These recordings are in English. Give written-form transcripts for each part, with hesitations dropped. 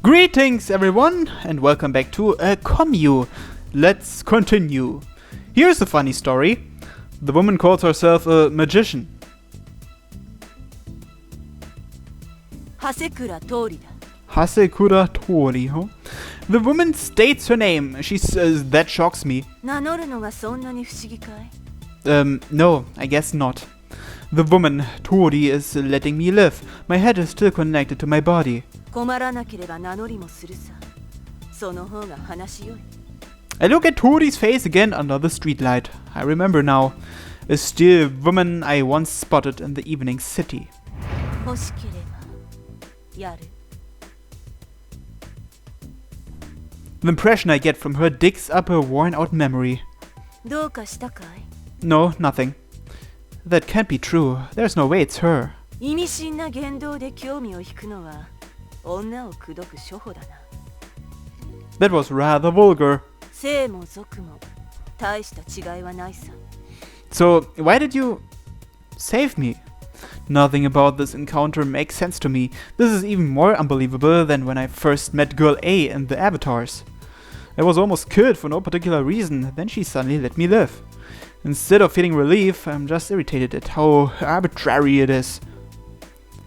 Greetings everyone, and welcome back to a Commu. Let's continue. Here's a funny story. The woman calls herself a magician. Hasekura Tori. Hasekura Tori, huh? The woman states her name. She says, that shocks me. No, I guess not. The woman, Tori, is letting me live. My head is still connected to my body. I look at Tori's face again under the streetlight. I remember now. A still woman I once spotted in the evening city. The impression I get from her digs up a worn-out memory. No, nothing. That can't be true. There's no way it's her. That was rather vulgar. So, why did you save me? Nothing about this encounter makes sense to me. This is even more unbelievable than when I first met Girl A in the Avatars. I was almost killed for no particular reason, then she suddenly let me live. Instead of feeling relief, I'm just irritated at how arbitrary it is.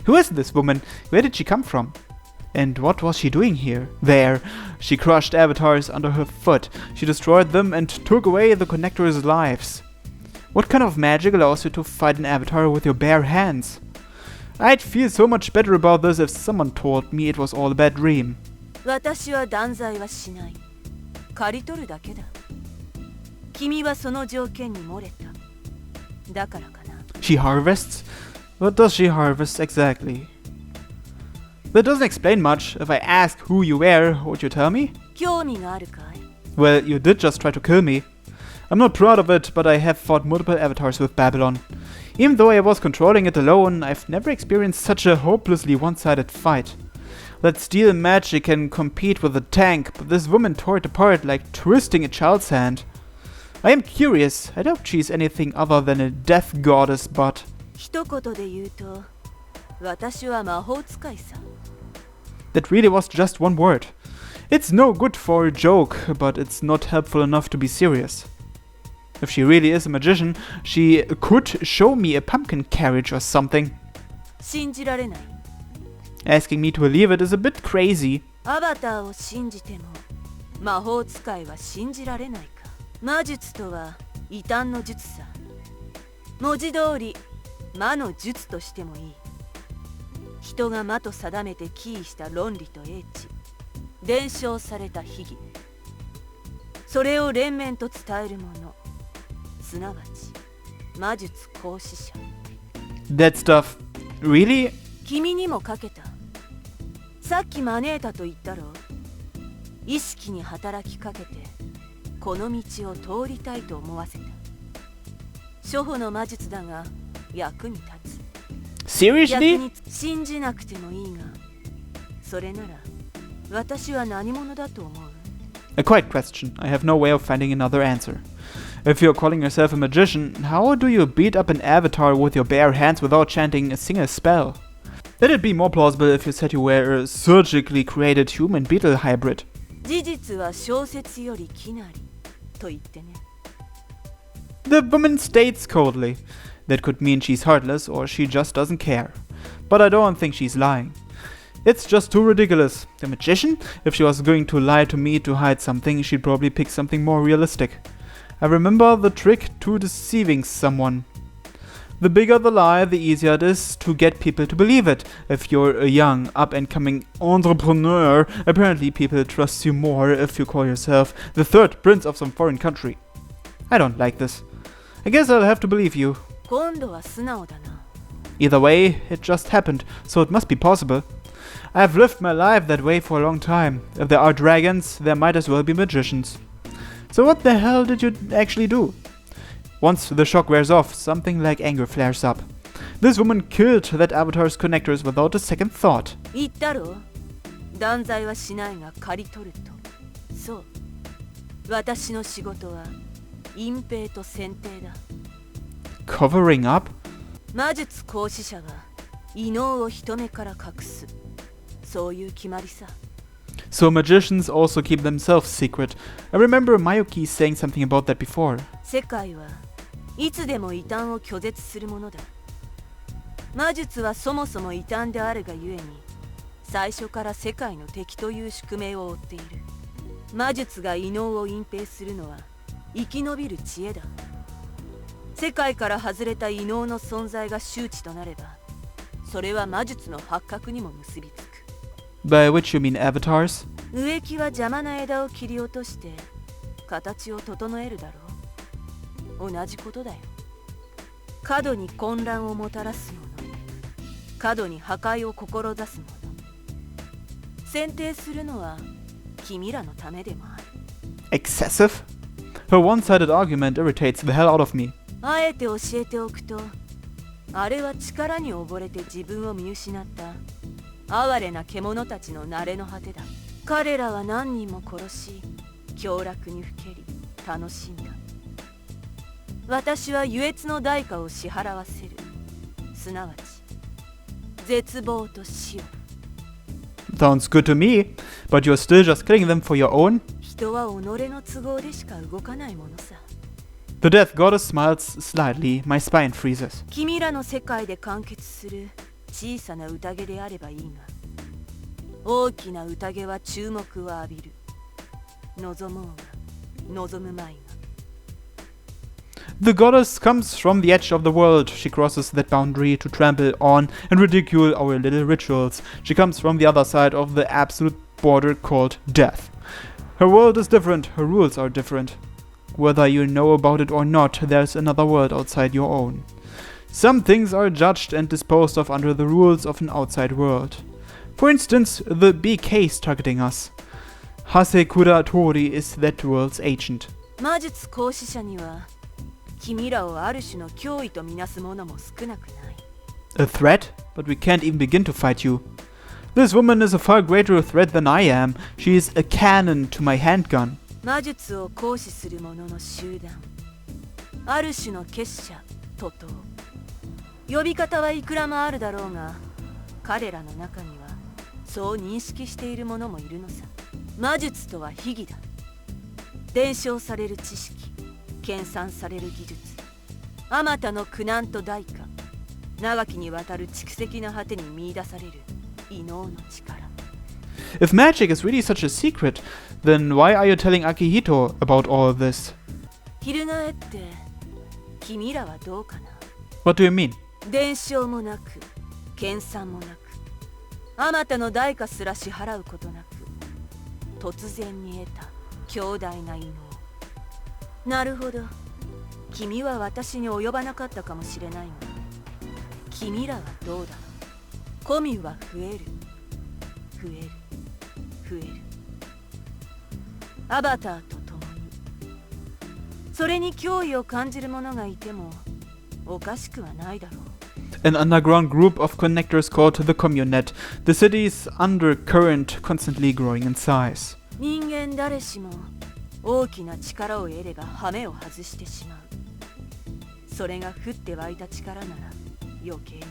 Who is this woman? Where did she come from? And what was she doing here? There. She crushed avatars under her foot. She destroyed them and took away the connectors' lives. What kind of magic allows you to fight an avatar with your bare hands? I'd feel so much better about this if someone told me it was all a bad dream. She harvests? What does she harvest exactly? That doesn't explain much. If I ask who you were, would you tell me? Well, you did just try to kill me. I'm not proud of it, but I have fought multiple avatars with Babylon. Even though I was controlling it alone, I've never experienced such a hopelessly one-sided fight. That steel magic can compete with a tank, but this woman tore it apart like twisting a child's hand. I am curious. I doubt she's anything other than a death goddess, but... That really was just one word. It's no good for a joke, but it's not helpful enough to be serious. If she really is a magician, she could show me a pumpkin carriage or something. Asking me to believe it is a bit crazy. That stuff. Really? Seriously? A quiet question. I have no way of finding another answer. If you're calling yourself a magician, how do you beat up an avatar with your bare hands without chanting a single spell? Let it be more plausible if you said you were a surgically created human-beetle hybrid. The woman states coldly. That could mean she's heartless or she just doesn't care. But I don't think she's lying. It's just too ridiculous. A magician? If she was going to lie to me to hide something, she'd probably pick something more realistic. I remember the trick to deceiving someone. The bigger the lie, the easier it is to get people to believe it. If you're a young, up-and-coming entrepreneur, apparently people trust you more if you call yourself the third prince of some foreign country. I don't like this. I guess I'll have to believe you. Either way, it just happened, so it must be possible. I've lived my life that way for a long time. If there are dragons, there might as well be magicians. So what the hell did you actually do? Once the shock wears off, something like anger flares up. This woman killed that avatar's connectors without a second thought. Covering up? 魔術行使者は異能を人目から隠す。そういう決まりさ。So magicians also keep themselves secret. I remember Mayuki saying something about that before. 世界はいつでも異端を拒絶するものだ。魔術はそもそも異端であるがゆえに、最初から世界の敵という宿命を負っている。魔術が異能を隠蔽するのは生き延びる知恵だ。世界から外れた異能の存在が周知となれば、それは魔術の発覚にも結びつく。By which you mean avatars? 植木は邪魔な枝を切り落として形を整えるだろう。同じことだよ。過度に混乱をもたらすもの、過度に破壊を志すもの。選定するのは君らのためでもある。Excessive? Her one-sided argument irritates the hell out of me. あえて教えておくと、あれは力に溺れて自分を見失った哀れな獣たちの慣れの果てだ。彼らは何人も殺し、凶楽にふけり、楽しんだ。私は愉悦の代価を支払わせる。すなわち、絶望と死を。Sounds good to me, but you're still just killing them for your own? 人は己の都合でしか動かないものさ。The Death Goddess smiles slightly, my spine freezes. 君らの世界で完結する小さな宴であればいいが、大きな宴は注目を浴びる。望もうが望むまいが。The goddess comes from the edge of the world. She crosses that boundary to trample on and ridicule our little rituals. She comes from the other side of the absolute border called death. Her world is different, her rules are different. Whether you know about it or not, there's another world outside your own. Some things are judged and disposed of under the rules of an outside world. For instance, the big case targeting us. Hasekura Tori is that world's agent. 魔術行使者には君らをある種の脅威とみなす者も少なくない。A threat? But we can't even begin to fight you. This woman is a far greater threat than I am. She is a cannon to my handgun. 魔術を行使する者の集団、ある種の結社、徒党。呼び方はいくらもあるだろうが、彼らの中にはそう認識している者もいるのさ。魔術とは秘技だ。伝承される知識、研鑽される技術、あまたの苦難と代価、長きにわたる蓄積の果てに見出される異能の力。If magic is really such a secret, then why are you telling Akihito about all this? 翻って君らはどうかな。 What do you mean? 伝承もなく、研鑽もなく、あまたの代価すら支払うことなく、突然に得た強大な異能。なるほど、君は私に及ばなかったかもしれないが、君らはどうだろう。コミュは増える、増える、増える。アバターと共に。それに脅威を感じる者がいてもおかしくはないだろう。An underground group of connectors called the Communet. The city's undercurrent constantly growing in size. 人間誰しも大きな力を得れば羽目を外してしまう。それが降って湧いた力なら余計にね。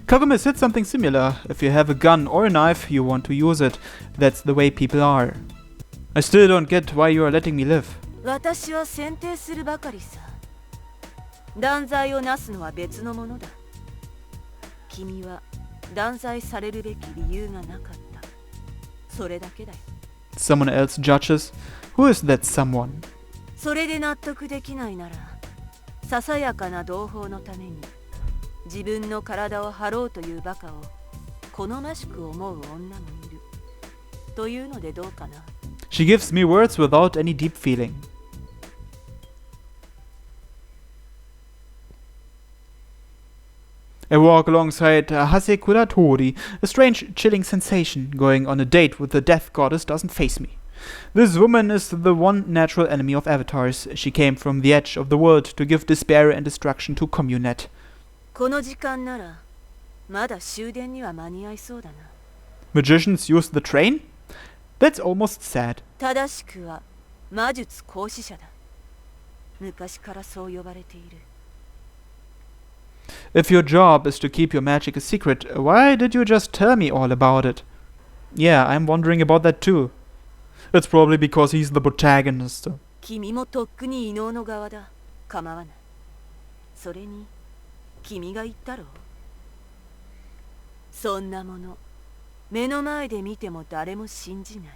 Kagome said something similar. If you have a gun or a knife, you want to use it. That's the way people are. I still don't get why you are letting me live. 私は選定するばかりさ。断罪をなすのは別のものだ。君は断罪されるべき理由がなかった。それだけだよ。Someone else judges? Who is that someone? それで納得できないなら、ささやかな同胞のために自分の体を張ろうというバカを好ましく思う女もいる。というのでどうかな。She gives me words without any deep feeling. I walk alongside Hasekura Tori. A strange, chilling sensation. Going on a date with the death goddess doesn't faze me. This woman is the one natural enemy of avatars. She came from the edge of the world to give despair and destruction to Communet. この時間ならまだ終電には間に合いそうだな。Magicians use the train? That's almost sad. 正しくは魔術行使者だ。昔からそう呼ばれている。If your job is to keep your magic a secret, why did you just tell me all about it? Yeah, I'm wondering about that too. It's probably because he's the protagonist. 君もとっくに異能の側だ。構わない。それに君が言ったろう。そんなもの目の前で見ても誰も信じない。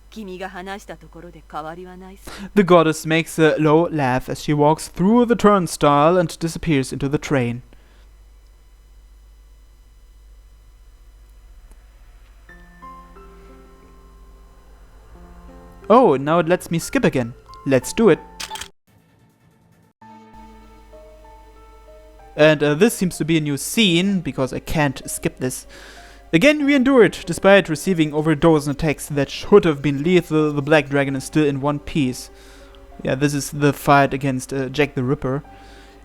君が話したところで変わりはないさ。The goddess makes a low laugh as she walks through the turnstile and disappears into the train. Oh, now it lets me skip again. Let's do it. And this seems to be a new scene, because I can't skip this. Again we endure it. Despite receiving over a dozen attacks that should have been lethal, the Black Dragon is still in one piece. Yeah, this is the fight against Jack the Ripper.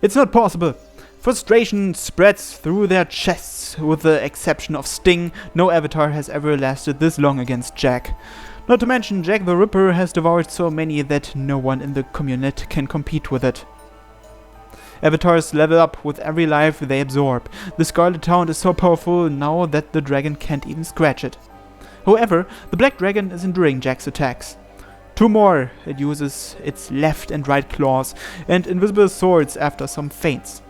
It's not possible. Frustration spreads through their chests. With the exception of Sting, no avatar has ever lasted this long against Jack. Not to mention, Jack the Ripper has devoured so many that no one in the community can compete with it. Avatars level up with every life they absorb. The Scarlet Hound is so powerful now that the dragon can't even scratch it. However, the Black Dragon is enduring Jack's attacks. Two more. It uses its left and right claws and invisible swords after some feints.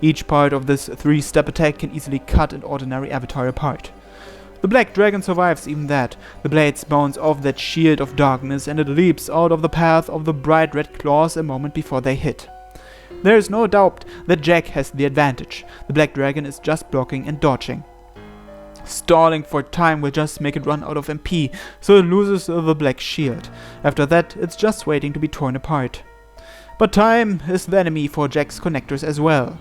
Each part of this three-step attack can easily cut an ordinary avatar apart. The Black Dragon survives even that. The blades bounce off that shield of darkness and it leaps out of the path of the bright red claws a moment before they hit. There is no doubt that Jack has the advantage. The Black Dragon is just blocking and dodging. Stalling for time will just make it run out of MP, so it loses the black shield. After that, it's just waiting to be torn apart. But time is the enemy for Jack's connectors as well.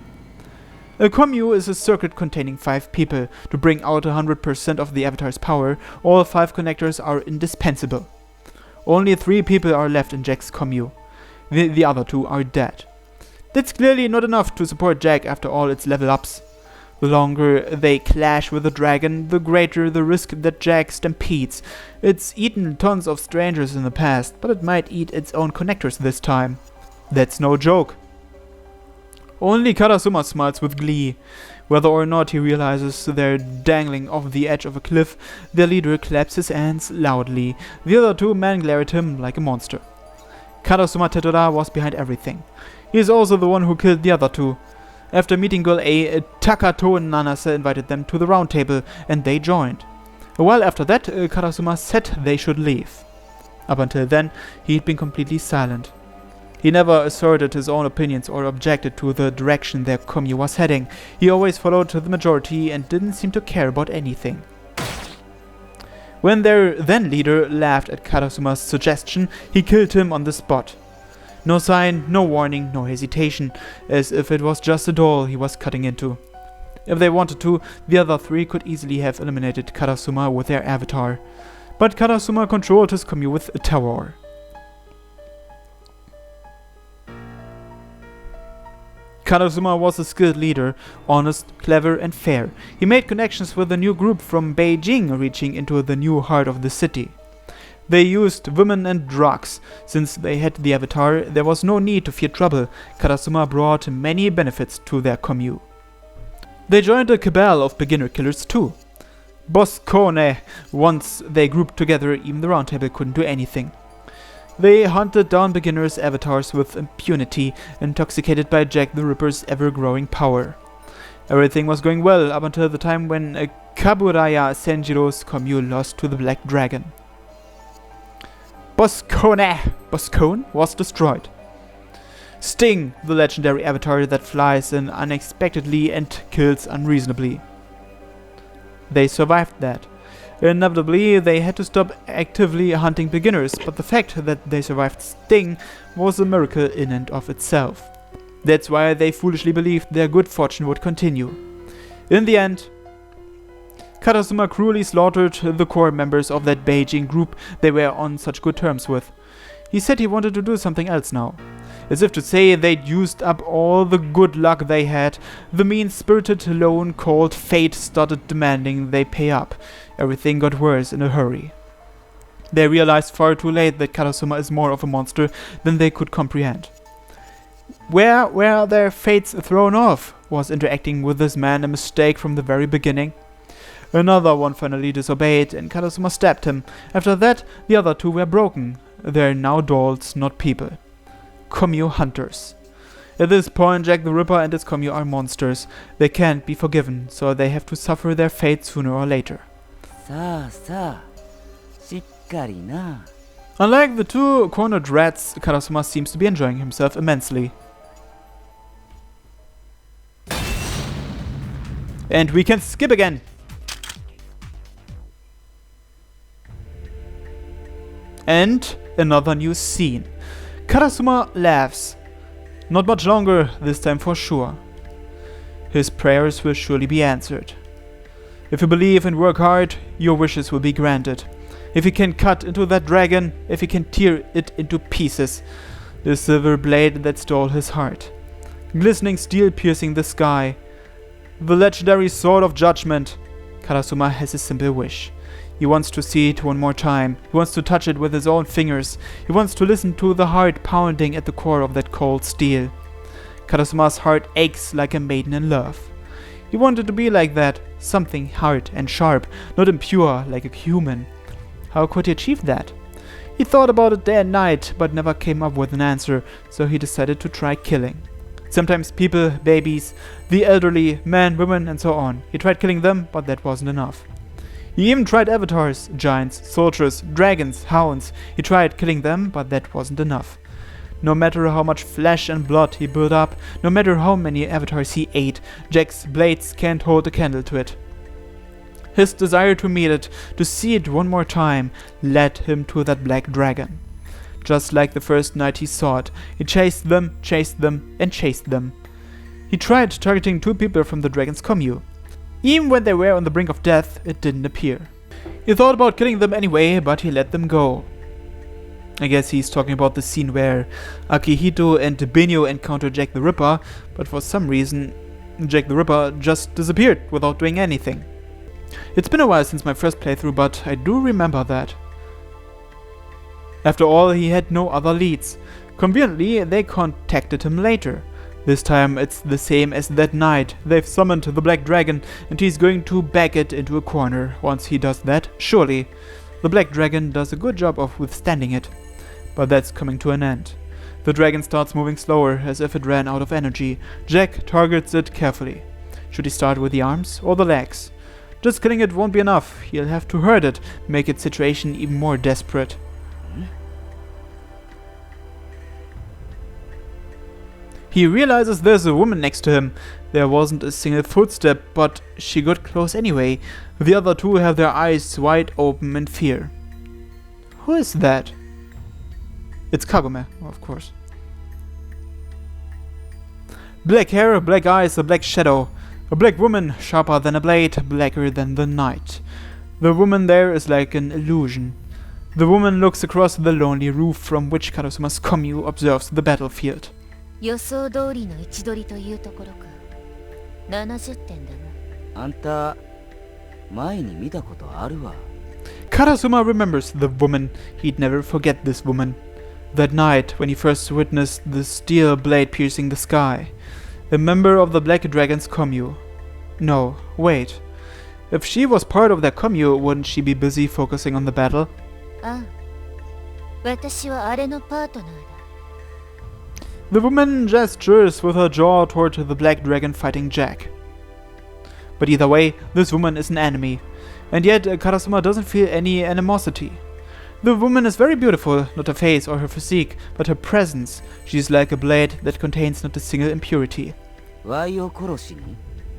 A commune is a circuit containing 5 people. To bring out 100% of the avatar's power, all 5 connectors are indispensable. Only 3 people are left in Jack's commune. The other 2 are dead. That's clearly not enough to support Jack after all its level ups. The longer they clash with the dragon, the greater the risk that Jack stampedes. It's eaten tons of strangers in the past, but it might eat its own connectors this time. That's no joke. Only Karasuma smiles with glee. Whether or not he realizes they're dangling off the edge of a cliff, their leader claps his hands loudly. The other 2 men glare at him like a monster. Karasuma Tetora was behind everything. He is also the one who killed the other 2. After meeting Girl A, Takato and Nanase invited them to the round table, and they joined. A while after that, Karasuma said they should leave. Up until then, he had been completely silent. He never asserted his own opinions or objected to the direction their commune was heading. He always followed the majority and didn't seem to care about anything. When their then leader laughed at Karasuma's suggestion, he killed him on the spot. No sign, no warning, no hesitation, as if it was just a doll he was cutting into. If they wanted to, the other 3 could easily have eliminated Karasuma with their avatar. But Karasuma controlled his commune with terror. Karasuma was a skilled leader, honest, clever and fair. He made connections with a new group from Beijing reaching into the new heart of the city. They used women and drugs. Since they had the avatar, there was no need to fear trouble. Karasuma brought many benefits to their commune. They joined a cabal of beginner killers too. Boss Kone. Once they grouped together, even the round table couldn't do anything. They hunted down beginners' avatars with impunity, intoxicated by Jack the Ripper's ever-growing power. Everything was going well up until the time when Kaburaya Senjiro's commune lost to the Black Dragon. Boscone was destroyed. Sting, the legendary avatar that flies in unexpectedly and kills unreasonably. They survived that. Inevitably, they had to stop actively hunting beginners, but the fact that they survived Sting was a miracle in and of itself. That's why they foolishly believed their good fortune would continue. In the end, Karasuma cruelly slaughtered the core members of that Beijing group they were on such good terms with. He said he wanted to do something else now. As if to say they'd used up all the good luck they had, the mean-spirited lone cold fate started demanding they pay up. Everything got worse in a hurry. They realized far too late that Karasuma is more of a monster than they could comprehend. Where were their fates thrown off? Was interacting with this man a mistake from the very beginning? Another one finally disobeyed, and Karasuma stabbed him. After that, the other two were broken. They're now dolls, not people. Komyu hunters. At this point, Jack the Ripper and his Komyu are monsters. They can't be forgiven, so they have to suffer their fate sooner or later. Unlike the two cornered rats, Karasuma seems to be enjoying himself immensely. And we can skip again! And another new scene. Karasuma laughs. Not much longer, this time for sure. His prayers will surely be answered. If you believe and work hard, your wishes will be granted. If he can cut into that dragon, if he can tear it into pieces, the silver blade that stole his heart. Glistening steel piercing the sky. The legendary sword of judgment. Karasuma has a simple wish. He wants to see it one more time. He wants to touch it with his own fingers. He wants to listen to the heart pounding at the core of that cold steel. Karasuma's heart aches like a maiden in love. He wanted to be like that, something hard and sharp, not impure like a human. How could he achieve that? He thought about it day and night, but never came up with an answer, so he decided to try killing. Sometimes people, babies, the elderly, men, women, and so on. He tried killing them, but that wasn't enough. He even tried avatars, giants, soldiers, dragons, hounds. He tried killing them, but that wasn't enough. No matter how much flesh and blood he built up, no matter how many avatars he ate, Jack's blades can't hold a candle to it. His desire to meet it, to see it one more time, led him to that black dragon. Just like the first night he saw it, he chased them, and chased them. He tried targeting two people from the dragon's Komyu. Even when they were on the brink of death, it didn't appear. He thought about killing them anyway, but he let them go. I guess he's talking about the scene where Akihito and Benio encounter Jack the Ripper, but for some reason, Jack the Ripper just disappeared without doing anything. It's been a while since my first playthrough, but I do remember that. After all, he had no other leads. Conveniently, they contacted him later. This time it's the same as that night. They've summoned the Black Dragon and he's going to back it into a corner. Once he does that, surely the Black Dragon does a good job of withstanding it. But that's coming to an end. The dragon starts moving slower, as if it ran out of energy. Jack targets it carefully. Should he start with the arms or the legs? Just killing it won't be enough. He'll have to hurt it, make its situation even more desperate. He realizes there's a woman next to him. There wasn't a single footstep, but she got close anyway. The other two have their eyes wide open in fear. Who is that? It's Kagome, of course. Black hair, black eyes, a black shadow. A black woman, sharper than a blade, blacker than the night. The woman there is like an illusion. The woman looks across the lonely roof from which Karasuma's Komyu observes the battlefield. 予想通りの位置取りというところか。70点だな。あんた、前に見たことあるわ。Karasuma remembers the woman. He'd never forget this woman. That night, when he first witnessed the steel blade piercing the sky. A member of the Black Dragon's Komyu. No, wait. If she was part of their Komyu, wouldn't she be busy focusing on the battle? ああ。私はあれのパートナーだ。The woman gestures with her jaw toward the Black Dragon fighting Jack. But either way, this woman is an enemy. And yet, Karasuma doesn't feel any animosity. The woman is very beautiful, not her face or her physique, but her presence. She is like a blade that contains not a single impurity. ワイを殺しに？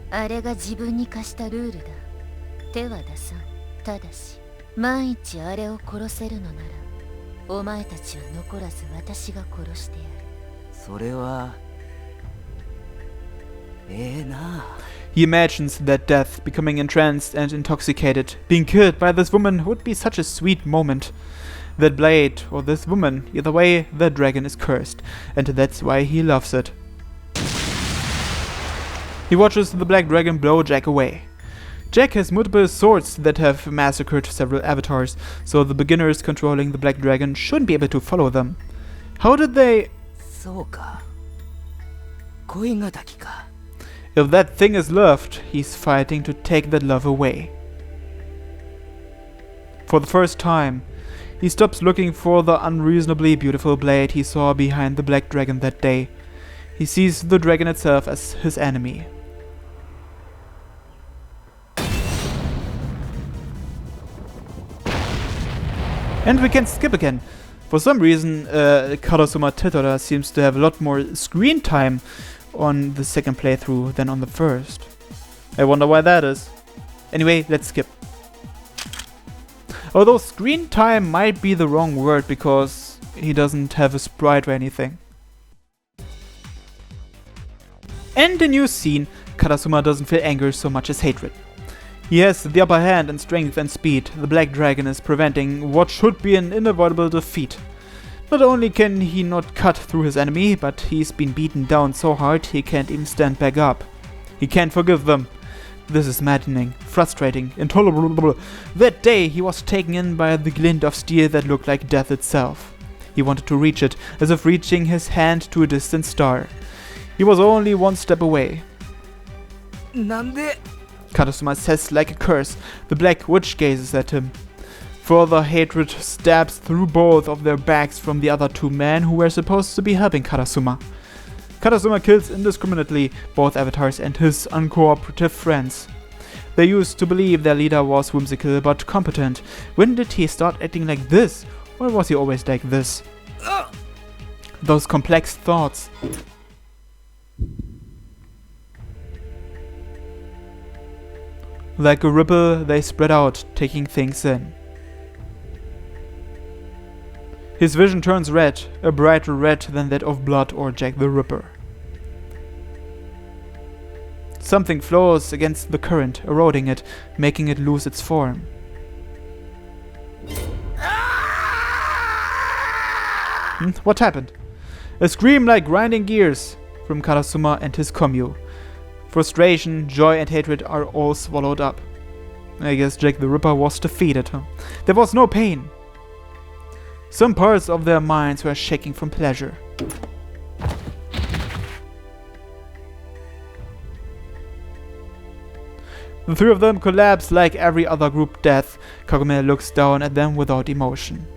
あれが自分に課したルールだ。手は出さん。ただし、万一あれを殺せるのなら、お前たちは残らず私が殺してやる。それは、な。He imagines that death, becoming entranced and intoxicated, being killed by this woman would be such a sweet moment. That blade, or this woman, either way, the dragon is cursed, and that's why he loves it. He watches the Black Dragon blow Jack away. Jack has multiple swords that have massacred several avatars, so the beginners controlling the Black Dragon shouldn't be able to follow them. How did they... そうか。恋敵か。If that thing is loved, he's fighting to take that love away. For the first time, he stops looking for the unreasonably beautiful blade he saw behind the black dragon that day. He sees the dragon itself as his enemy. And we can skip again. For some reason, Karasuma Titara seems to have a lot more screen time on the second playthrough than on the first. I wonder why that is. Anyway, let's skip. Although screen time might be the wrong word because he doesn't have a sprite or anything. And a new scene, Karasuma doesn't feel anger so much as hatred. He has the upper hand in strength and speed. The black dragon is preventing what should be an unavoidable defeat. Not only can he not cut through his enemy, but he's been beaten down so hard he can't even stand back up. He can't forgive them. This is maddening, frustrating, intolerable. That day he was taken in by the glint of steel that looked like death itself. He wanted to reach it, as if reaching his hand to a distant star. He was only one step away. Nande? Karasuma says like a curse. The black witch gazes at him. Further hatred stabs through both of their backs from the other two men who were supposed to be helping Karasuma. Karasuma kills indiscriminately both avatars and his uncooperative friends. They used to believe their leader was whimsical but competent. When did he start acting like this? Or was he always like this? Those complex thoughts. Like a ripple, they spread out, taking things in. His vision turns red, a brighter red than that of Blood or Jack the Ripper. Something flows against the current, eroding it, making it lose its form. What happened? A scream like grinding gears from Karasuma and his commune. Frustration, joy and hatred are all swallowed up. I guess Jack the Ripper was defeated, huh? There was no pain. Some parts of their minds were shaking from pleasure. The three of them collapse like every other group death. Kagome looks down at them without emotion.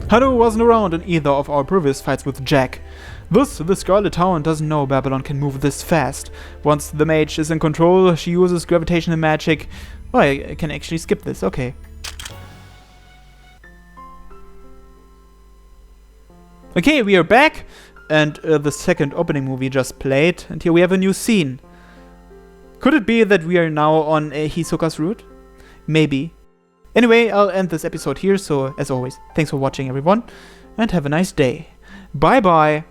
Haru wasn't around in either of our previous fights with Jack. Thus, the Scarlet Town doesn't know Babylon can move this fast. Once the mage is in control, she uses gravitational magic. Oh, I can actually skip this, okay. Okay, we are back, and the second opening movie just played, and here we have a new scene. Could it be that we are now on Hisoka's route? Maybe. Anyway, I'll end this episode here, so as always, thanks for watching everyone, and have a nice day. Bye bye!